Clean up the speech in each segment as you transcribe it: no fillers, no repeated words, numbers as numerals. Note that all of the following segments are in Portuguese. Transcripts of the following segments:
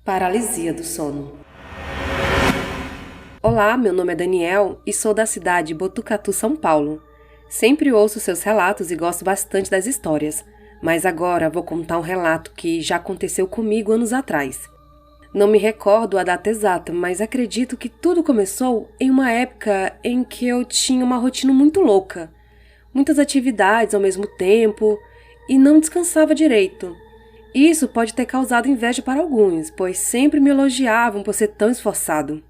Paralisia do sono. Olá, meu nome é Daniel e sou da cidade de Botucatu, São Paulo. Sempre ouço seus relatos e gosto bastante das histórias, mas agora vou contar um relato que já aconteceu comigo anos atrás. Não me recordo a data exata, mas acredito que tudo começou em uma época em que eu tinha uma rotina muito louca, muitas atividades ao mesmo tempo e não descansava direito. Isso pode ter causado inveja para alguns, pois sempre me elogiavam por ser tão esforçado.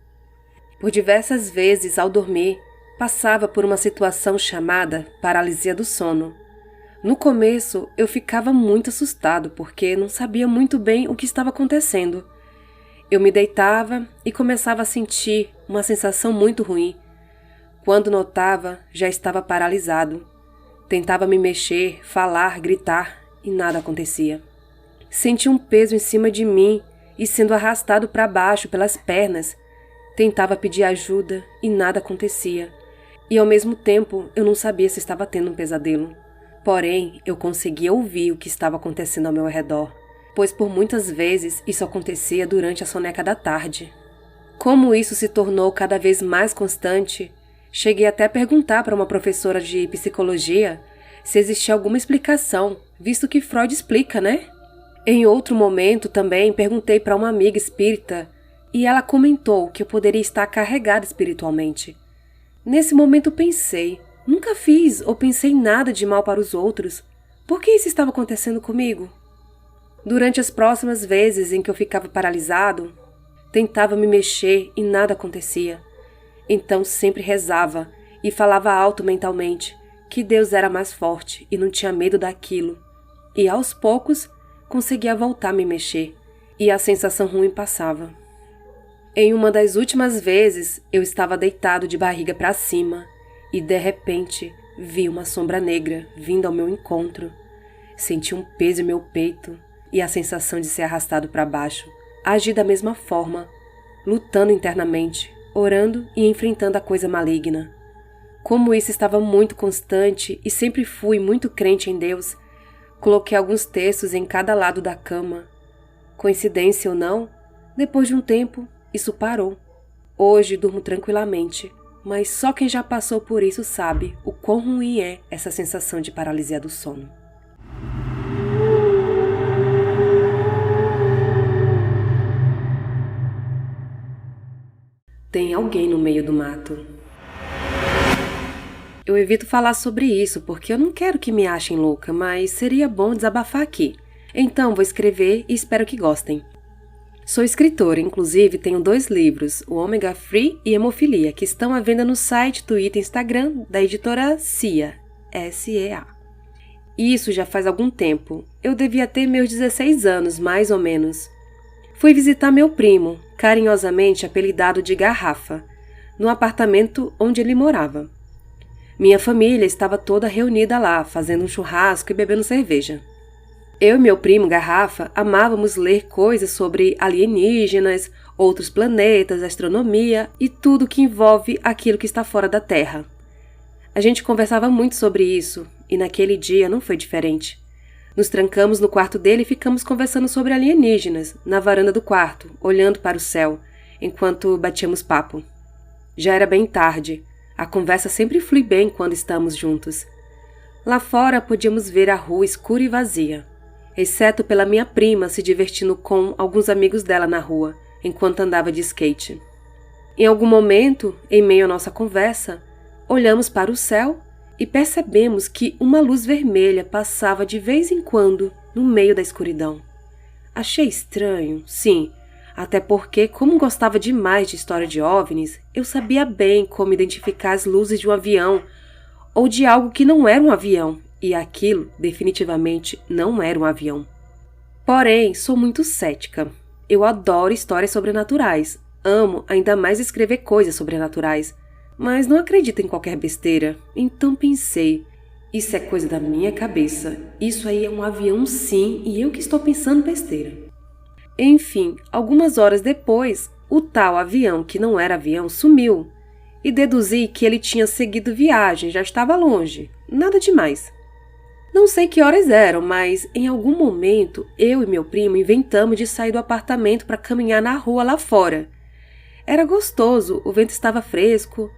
Por diversas vezes, ao dormir, passava por uma situação chamada paralisia do sono. No começo, eu ficava muito assustado porque não sabia muito bem o que estava acontecendo. Eu me deitava e começava a sentir uma sensação muito ruim. Quando notava, já estava paralisado. Tentava me mexer, falar, gritar e nada acontecia. Senti um peso em cima de mim e sendo arrastado para baixo pelas pernas. Tentava pedir ajuda e nada acontecia. E ao mesmo tempo eu não sabia se estava tendo um pesadelo. Porém, eu conseguia ouvir o que estava acontecendo ao meu redor, pois por muitas vezes isso acontecia durante a soneca da tarde. Como isso se tornou cada vez mais constante, cheguei até a perguntar para uma professora de psicologia se existia alguma explicação, visto que Freud explica, né? Em outro momento também perguntei para uma amiga espírita e ela comentou que eu poderia estar carregada espiritualmente. Nesse momento pensei, nunca fiz ou pensei nada de mal para os outros. Por que isso estava acontecendo comigo? Durante as próximas vezes em que eu ficava paralisado, tentava me mexer e nada acontecia. Então sempre rezava e falava alto mentalmente que Deus era mais forte e não tinha medo daquilo. E aos poucos conseguia voltar a me mexer e a sensação ruim passava. Em uma das últimas vezes, eu estava deitado de barriga para cima e de repente vi uma sombra negra vindo ao meu encontro. Senti um peso em meu peito e a sensação de ser arrastado para baixo. Agi da mesma forma, lutando internamente, orando e enfrentando a coisa maligna. Como isso estava muito constante e sempre fui muito crente em Deus, coloquei alguns textos em cada lado da cama. Coincidência ou não, depois de um tempo, isso parou. Hoje durmo tranquilamente, mas só quem já passou por isso sabe o quão ruim é essa sensação de paralisia do sono. Tem alguém no meio do mato. Eu evito falar sobre isso porque eu não quero que me achem louca, mas seria bom desabafar aqui. Então vou escrever e espero que gostem. Sou escritora, inclusive tenho 2 livros, o Ômega Free e Hemofilia, que estão à venda no site, Twitter e Instagram da editora SEA, S-E-A. Isso já faz algum tempo. Eu devia ter meus 16 anos, mais ou menos. Fui visitar meu primo, carinhosamente apelidado de Garrafa, no apartamento onde ele morava. Minha família estava toda reunida lá, fazendo um churrasco e bebendo cerveja. Eu e meu primo Garrafa amávamos ler coisas sobre alienígenas, outros planetas, astronomia e tudo que envolve aquilo que está fora da Terra. A gente conversava muito sobre isso e naquele dia não foi diferente. Nos trancamos no quarto dele e ficamos conversando sobre alienígenas, na varanda do quarto, olhando para o céu, enquanto batíamos papo. Já era bem tarde. A conversa sempre flui bem quando estamos juntos. Lá fora podíamos ver a rua escura e vazia, exceto pela minha prima se divertindo com alguns amigos dela na rua, enquanto andava de skate. Em algum momento, em meio à nossa conversa, olhamos para o céu e percebemos que uma luz vermelha passava de vez em quando no meio da escuridão. Achei estranho, sim, até porque, como gostava demais de história de OVNIs, eu sabia bem como identificar as luzes de um avião ou de algo que não era um avião, e aquilo definitivamente não era um avião. Porém, sou muito cética. Eu adoro histórias sobrenaturais, amo ainda mais escrever coisas sobrenaturais, mas não acredito em qualquer besteira. Então pensei, isso é coisa da minha cabeça, isso aí é um avião sim e eu que estou pensando besteira. Enfim, algumas horas depois, o tal avião que não era avião sumiu e deduzi que ele tinha seguido viagem, já estava longe, nada demais. Não sei que horas eram, mas em algum momento eu e meu primo inventamos de sair do apartamento para caminhar na rua lá fora. Era gostoso, o vento estava fresco,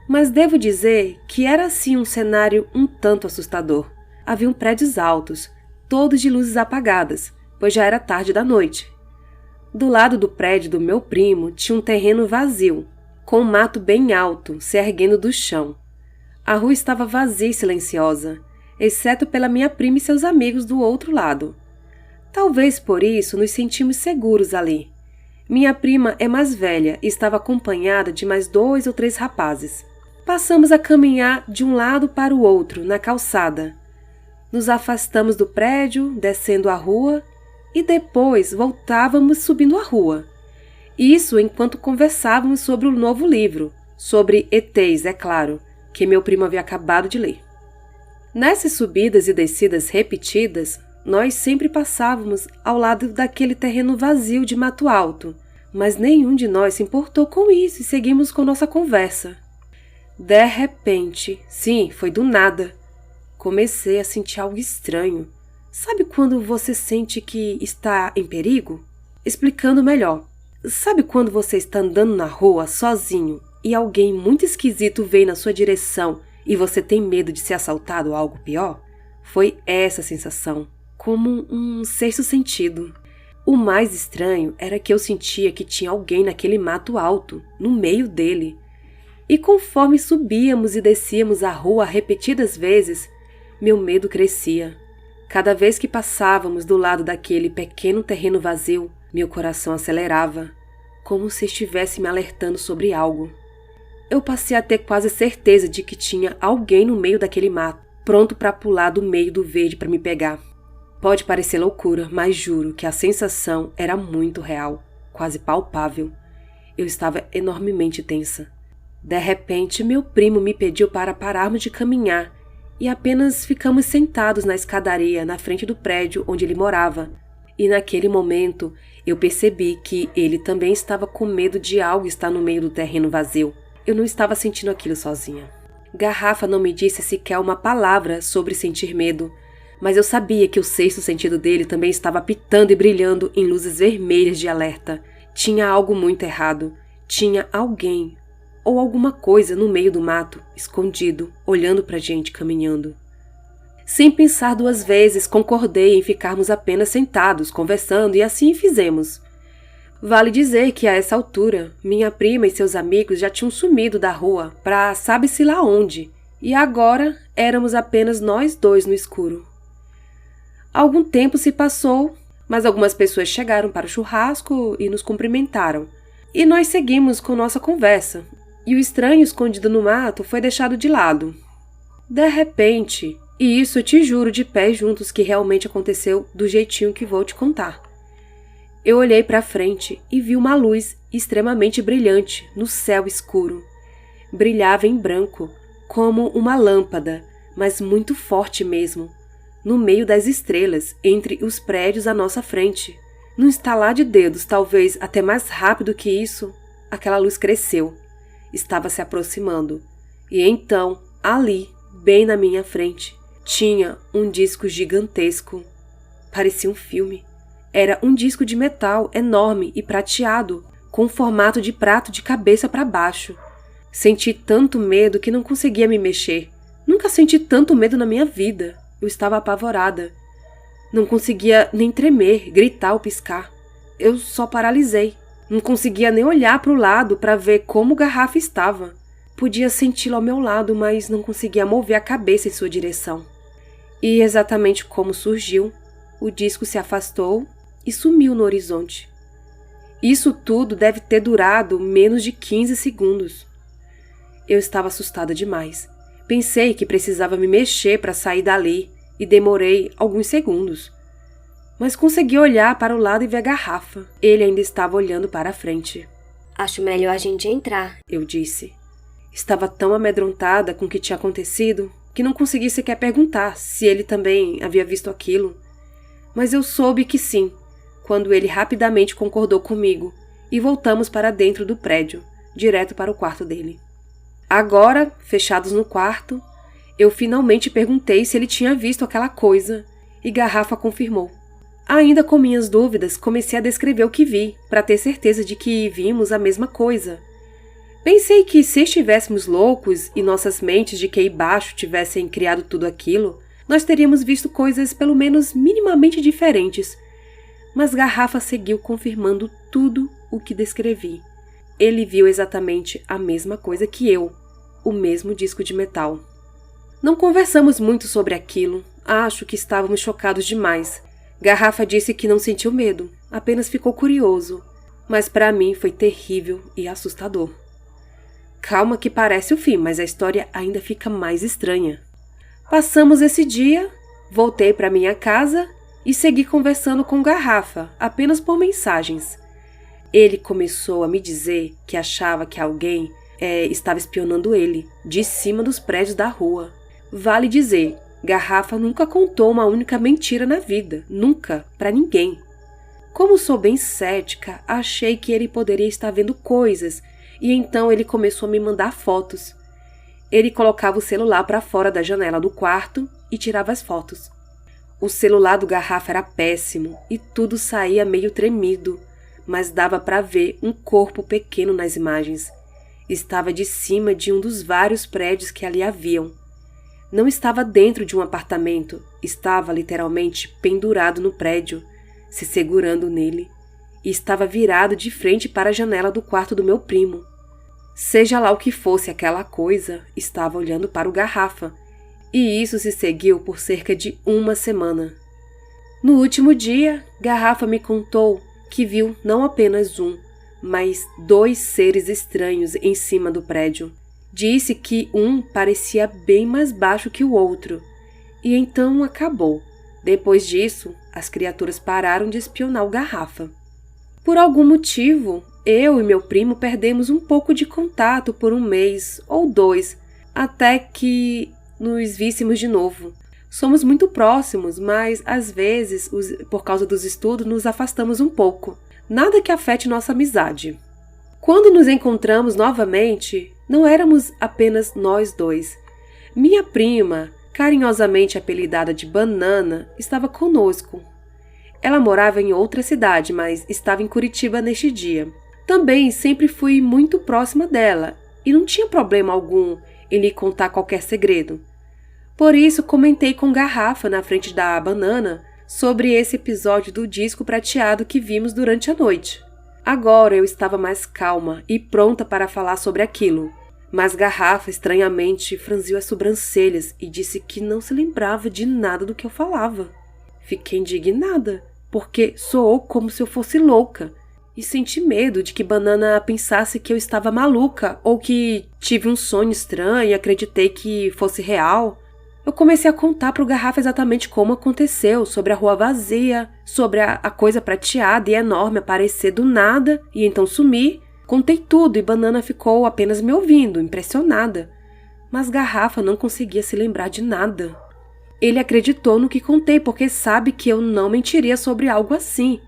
mas devo dizer que era assim um cenário um tanto assustador. Haviam prédios altos, todos de luzes apagadas, pois já era tarde da noite. Do lado do prédio do meu primo tinha um terreno vazio, com um mato bem alto se erguendo do chão. A rua estava vazia e silenciosa, exceto pela minha prima e seus amigos do outro lado. Talvez por isso nos sentimos seguros ali. Minha prima é mais velha e estava acompanhada de mais 2 ou 3 rapazes. Passamos a caminhar de um lado para o outro, na calçada. Nos afastamos do prédio, descendo a rua, e depois voltávamos subindo a rua. Isso enquanto conversávamos sobre o novo livro, sobre ETs, é claro, que meu primo havia acabado de ler. Nessas subidas e descidas repetidas, nós sempre passávamos ao lado daquele terreno vazio de mato alto, mas nenhum de nós se importou com isso e seguimos com nossa conversa. De repente, sim, foi do nada, comecei a sentir algo estranho. Sabe quando você sente que está em perigo? Explicando melhor, sabe quando você está andando na rua sozinho e alguém muito esquisito vem na sua direção e você tem medo de ser assaltado ou algo pior? Foi essa sensação, como um sexto sentido. O mais estranho era que eu sentia que tinha alguém naquele mato alto, no meio dele. E conforme subíamos e descíamos a rua repetidas vezes, meu medo crescia. Cada vez que passávamos do lado daquele pequeno terreno vazio, meu coração acelerava, como se estivesse me alertando sobre algo. Eu passei a ter quase certeza de que tinha alguém no meio daquele mato, pronto para pular do meio do verde para me pegar. Pode parecer loucura, mas juro que a sensação era muito real, quase palpável. Eu estava enormemente tensa. De repente, meu primo me pediu para pararmos de caminhar e apenas ficamos sentados na escadaria na frente do prédio onde ele morava. E naquele momento, eu percebi que ele também estava com medo de algo estar no meio do terreno vazio. Eu não estava sentindo aquilo sozinha. Garrafa não me disse sequer uma palavra sobre sentir medo, mas eu sabia que o sexto sentido dele também estava apitando e brilhando em luzes vermelhas de alerta. Tinha algo muito errado. Tinha alguém ou alguma coisa no meio do mato, escondido, olhando pra gente caminhando. Sem pensar 2 vezes, concordei em ficarmos apenas sentados, conversando, e assim fizemos. Vale dizer que a essa altura, minha prima e seus amigos já tinham sumido da rua pra sabe-se lá onde, e agora éramos apenas nós 2 no escuro. Algum tempo se passou, mas algumas pessoas chegaram para o churrasco e nos cumprimentaram, e nós seguimos com nossa conversa, e o estranho escondido no mato foi deixado de lado. De repente, e isso eu te juro de pés juntos que realmente aconteceu do jeitinho que vou te contar. Eu olhei para frente e vi uma luz extremamente brilhante no céu escuro. Brilhava em branco, como uma lâmpada, mas muito forte mesmo, no meio das estrelas, entre os prédios à nossa frente. Num estalar de dedos, talvez até mais rápido que isso, aquela luz cresceu. Estava se aproximando. E então, ali, bem na minha frente, tinha um disco gigantesco. Parecia um filme. Era um disco de metal enorme e prateado, com formato de prato de cabeça para baixo. Senti tanto medo que não conseguia me mexer. Nunca senti tanto medo na minha vida. Eu estava apavorada. Não conseguia nem tremer, gritar ou piscar. Eu só paralisei. Não conseguia nem olhar para o lado para ver como Garrafa estava. Podia senti-lo ao meu lado, mas não conseguia mover a cabeça em sua direção. E exatamente como surgiu, o disco se afastou e sumiu no horizonte. Isso tudo deve ter durado menos de 15 segundos. Eu estava assustada demais. Pensei que precisava me mexer para sair dali e demorei alguns segundos. Mas consegui olhar para o lado e ver a Garrafa. Ele ainda estava olhando para a frente. Acho melhor a gente entrar, eu disse. Estava tão amedrontada com o que tinha acontecido que não consegui sequer perguntar se ele também havia visto aquilo. Mas eu soube que sim, quando ele rapidamente concordou comigo e voltamos para dentro do prédio, direto para o quarto dele. Agora, fechados no quarto, Eu finalmente perguntei se ele tinha visto aquela coisa, e Garrafa confirmou. Ainda com minhas dúvidas, comecei a descrever o que vi, para ter certeza de que vimos a mesma coisa. Pensei que se estivéssemos loucos e nossas mentes de QI baixo tivessem criado tudo aquilo, nós teríamos visto coisas pelo menos minimamente diferentes. Mas Garrafa seguiu confirmando tudo o que descrevi. Ele viu exatamente a mesma coisa que eu, o mesmo disco de metal. Não conversamos muito sobre aquilo, acho que estávamos chocados demais. Garrafa disse que não sentiu medo, apenas ficou curioso, mas para mim foi terrível e assustador. Calma que parece o fim, mas a história ainda fica mais estranha. Passamos esse dia, voltei para minha casa e segui conversando com Garrafa, apenas por mensagens. Ele começou a me dizer que achava que alguém estava espionando ele, de cima dos prédios da rua. Vale dizer, Garrafa nunca contou uma única mentira na vida, nunca, para ninguém. Como sou bem cética, achei que ele poderia estar vendo coisas, e então ele começou a me mandar fotos. Ele colocava o celular para fora da janela do quarto e tirava as fotos. O celular do Garrafa era péssimo e tudo saía meio tremido, mas dava para ver um corpo pequeno nas imagens. Estava de cima de um dos vários prédios que ali haviam. Não estava dentro de um apartamento, estava literalmente pendurado no prédio, se segurando nele, e estava virado de frente para a janela do quarto do meu primo. Seja lá o que fosse aquela coisa, estava olhando para o Garrafa, e isso se seguiu por cerca de uma semana. No último dia, Garrafa me contou que viu não apenas um, mas 2 seres estranhos em cima do prédio. Disse que um parecia bem mais baixo que o outro, e então acabou. Depois disso, as criaturas pararam de espionar o Garrafa. Por algum motivo, eu e meu primo perdemos um pouco de contato por 1 mês ou 2, até que nos víssemos de novo. Somos muito próximos, mas às vezes, por causa dos estudos, nos afastamos um pouco. Nada que afete nossa amizade. Quando nos encontramos novamente, não éramos apenas nós 2. Minha prima, carinhosamente apelidada de Banana, estava conosco. Ela morava em outra cidade, mas estava em Curitiba neste dia. Também sempre fui muito próxima dela e não tinha problema algum em lhe contar qualquer segredo. Por isso, comentei com Garrafa na frente da Banana sobre esse episódio do disco prateado que vimos durante a noite. Agora eu estava mais calma e pronta para falar sobre aquilo, mas Garrafa estranhamente franziu as sobrancelhas e disse que não se lembrava de nada do que eu falava. Fiquei indignada, porque soou como se eu fosse louca, e senti medo de que Banana pensasse que eu estava maluca ou que tive um sonho estranho e acreditei que fosse real. Eu comecei a contar para o Garrafa exatamente como aconteceu, sobre a rua vazia, sobre a coisa prateada e enorme aparecer do nada e então sumir. Contei tudo e Banana ficou apenas me ouvindo, impressionada. Mas Garrafa não conseguia se lembrar de nada. Ele acreditou no que contei porque sabe que eu não mentiria sobre algo assim,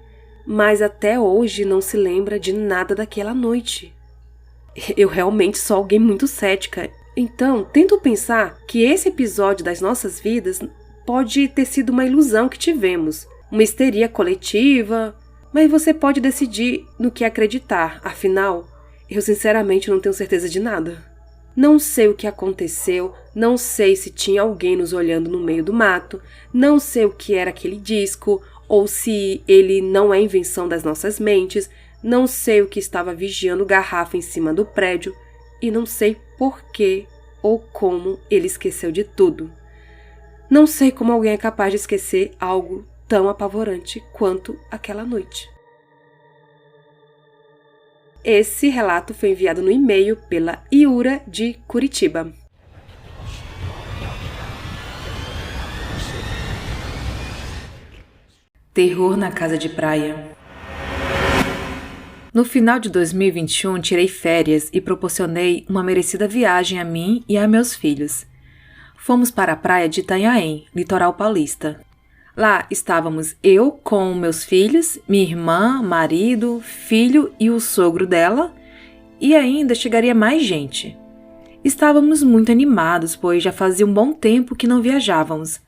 mas até hoje não se lembra de nada daquela noite. Eu realmente sou alguém muito cética. Então, tento pensar que esse episódio das nossas vidas pode ter sido uma ilusão que tivemos, uma histeria coletiva, mas você pode decidir no que acreditar, afinal, eu sinceramente não tenho certeza de nada. Não sei o que aconteceu, não sei se tinha alguém nos olhando no meio do mato, não sei o que era aquele disco, ou se ele não é invenção das nossas mentes, não sei o que estava vigiando Garrafa em cima do prédio, e não sei por que ou como ele esqueceu de tudo. Não sei como alguém é capaz de esquecer algo tão apavorante quanto aquela noite. Esse relato foi enviado no e-mail pela Iura de Curitiba. Terror na casa de praia. No final de 2021, tirei férias e proporcionei uma merecida viagem a mim e a meus filhos. Fomos para a praia de Itanhaém, litoral paulista. Lá estávamos eu com meus filhos, minha irmã, marido, filho e o sogro dela, e ainda chegaria mais gente. Estávamos muito animados, pois já fazia um bom tempo que não viajávamos.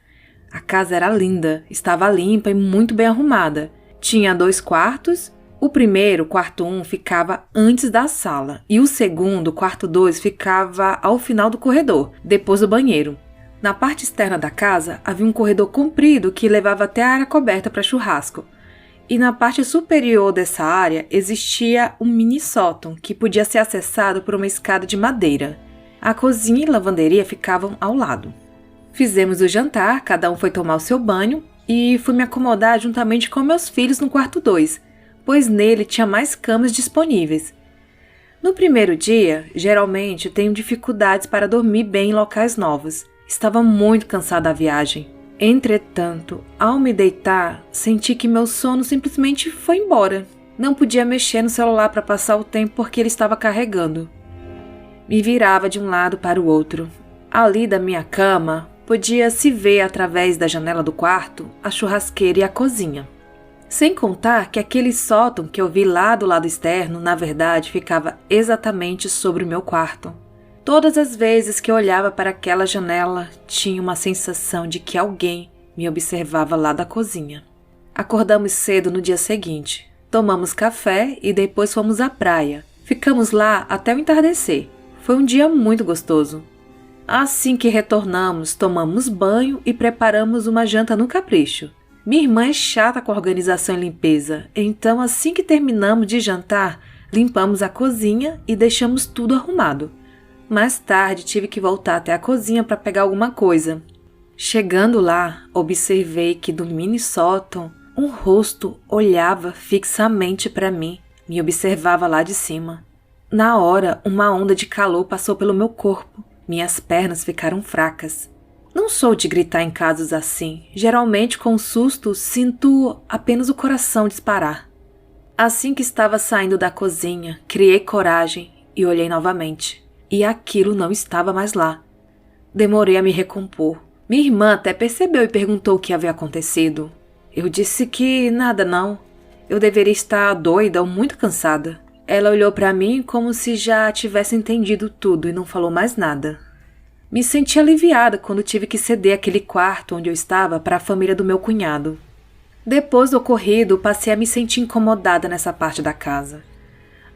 A casa era linda, estava limpa e muito bem arrumada. Tinha 2 quartos. O primeiro, quarto 1, ficava antes da sala e o segundo, quarto 2, ficava ao final do corredor, depois do banheiro. Na parte externa da casa havia um corredor comprido que levava até a área coberta para churrasco. E na parte superior dessa área existia um mini sótão que podia ser acessado por uma escada de madeira. A cozinha e lavanderia ficavam ao lado. Fizemos o jantar, cada um foi tomar o seu banho e fui me acomodar juntamente com meus filhos no quarto 2, pois nele tinha mais camas disponíveis. No primeiro dia, geralmente tenho dificuldades para dormir bem em locais novos. Estava muito cansada da viagem. Entretanto, ao me deitar, senti que meu sono simplesmente foi embora. Não podia mexer no celular para passar o tempo porque ele estava carregando. Me virava de um lado para o outro. Ali da minha cama, podia se ver através da janela do quarto a churrasqueira e a cozinha. Sem contar que aquele sótão que eu vi lá do lado externo, na verdade, ficava exatamente sobre o meu quarto. Todas as vezes que eu olhava para aquela janela, tinha uma sensação de que alguém me observava lá da cozinha. Acordamos cedo no dia seguinte, tomamos café e depois fomos à praia. Ficamos lá até o entardecer. Foi um dia muito gostoso. Assim que retornamos, tomamos banho e preparamos uma janta no capricho. Minha irmã é chata com a organização e limpeza, então assim que terminamos de jantar, limpamos a cozinha e deixamos tudo arrumado. Mais tarde tive que voltar até a cozinha para pegar alguma coisa. Chegando lá, observei que do mini sótão, um rosto olhava fixamente para mim, me observava lá de cima. Na hora, uma onda de calor passou pelo meu corpo, minhas pernas ficaram fracas. Não sou de gritar em casos assim. Geralmente, com susto, sinto apenas o coração disparar. Assim que estava saindo da cozinha, criei coragem e olhei novamente. E aquilo não estava mais lá. Demorei a me recompor. Minha irmã até percebeu e perguntou o que havia acontecido. Eu disse que nada não. Eu deveria estar doida ou muito cansada. Ela olhou para mim como se já tivesse entendido tudo e não falou mais nada. Me senti aliviada quando tive que ceder aquele quarto onde eu estava para a família do meu cunhado. Depois do ocorrido, passei a me sentir incomodada nessa parte da casa.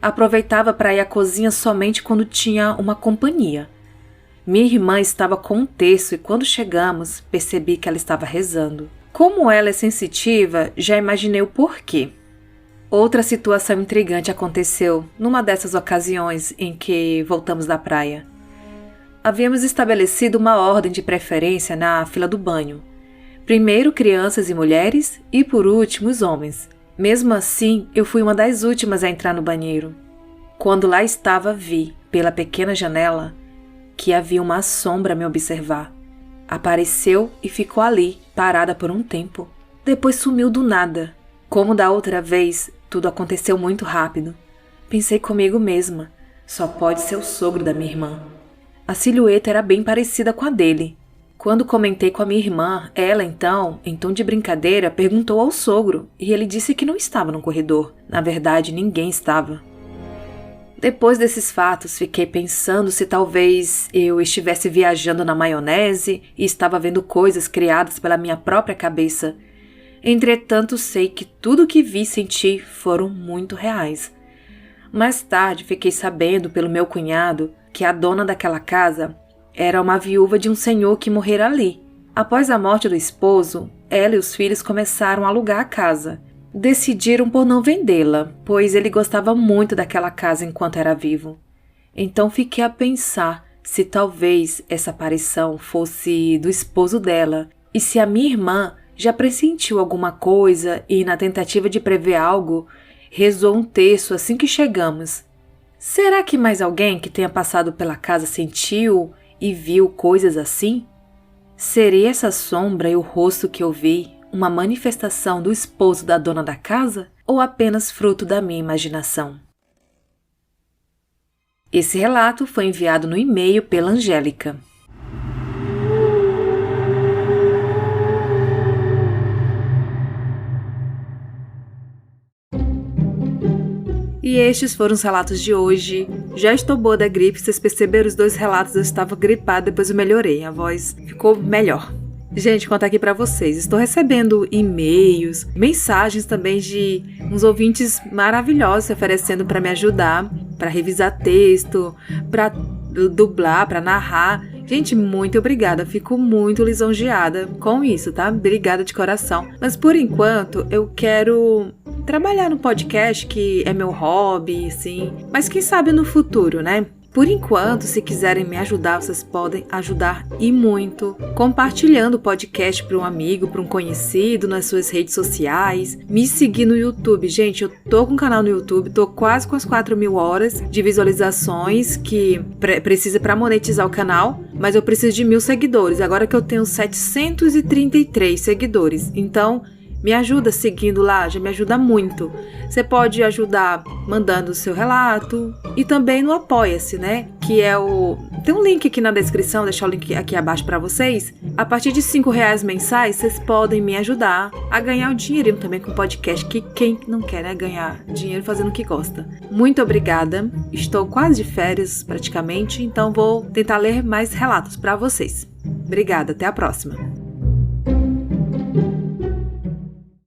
Aproveitava para ir à cozinha somente quando tinha uma companhia. Minha irmã estava com um terço e quando chegamos, percebi que ela estava rezando. Como ela é sensitiva, já imaginei o porquê. Outra situação intrigante aconteceu numa dessas ocasiões em que voltamos da praia. Havíamos estabelecido uma ordem de preferência na fila do banho. Primeiro crianças e mulheres e por último os homens. Mesmo assim, eu fui uma das últimas a entrar no banheiro. Quando lá estava, vi, pela pequena janela, que havia uma sombra a me observar. Apareceu e ficou ali, parada por um tempo. Depois sumiu do nada. Como da outra vez, tudo aconteceu muito rápido. Pensei comigo mesma, só pode ser o sogro da minha irmã. A silhueta era bem parecida com a dele. Quando comentei com a minha irmã, ela então, em tom de brincadeira, perguntou ao sogro e ele disse que não estava no corredor. Na verdade, ninguém estava. Depois desses fatos, fiquei pensando se talvez eu estivesse viajando na maionese e estava vendo coisas criadas pela minha própria cabeça. Entretanto, sei que tudo o que vi e senti foram muito reais. Mais tarde, fiquei sabendo pelo meu cunhado que a dona daquela casa era uma viúva de um senhor que morrera ali. Após a morte do esposo, ela e os filhos começaram a alugar a casa. Decidiram por não vendê-la, pois ele gostava muito daquela casa enquanto era vivo. Então fiquei a pensar se talvez essa aparição fosse do esposo dela e se a minha irmã já pressentiu alguma coisa e, na tentativa de prever algo, rezou um terço assim que chegamos. Será que mais alguém que tenha passado pela casa sentiu e viu coisas assim? Seria essa sombra e o rosto que eu vi uma manifestação do esposo da dona da casa ou apenas fruto da minha imaginação? Esse relato foi enviado no e-mail pela Angélica. E estes foram os relatos de hoje. Já estou boa da gripe, vocês perceberam os 2 relatos, eu estava gripada, depois eu melhorei, a voz ficou melhor. Gente, contar aqui pra vocês, estou recebendo e-mails, mensagens também de uns ouvintes maravilhosos se oferecendo para me ajudar, para revisar texto, para dublar, para narrar. Gente, muito obrigada, fico muito lisonjeada com isso, tá? Obrigada de coração. Mas por enquanto eu quero trabalhar no podcast, que é meu hobby, assim, mas quem sabe no futuro, né? Por enquanto, se quiserem me ajudar, vocês podem ajudar e muito, compartilhando o podcast para um amigo, para um conhecido, nas suas redes sociais, me seguir no YouTube. Gente, eu tô com um canal no YouTube, tô quase com as 4.000 horas de visualizações que precisa para monetizar o canal, mas eu preciso de 1.000 seguidores, agora que eu tenho 733 seguidores, então me ajuda seguindo lá, já me ajuda muito. Você pode ajudar mandando o seu relato e também no Apoia-se, né? Que é tem um link aqui na descrição, vou deixar o link aqui abaixo para vocês. A partir de R$5 mensais, vocês podem me ajudar a ganhar um dinheirinho também com o podcast, que quem não quer, né? Ganhar dinheiro fazendo o que gosta. Muito obrigada. Estou quase de férias, praticamente, então vou tentar ler mais relatos para vocês. Obrigada, até a próxima.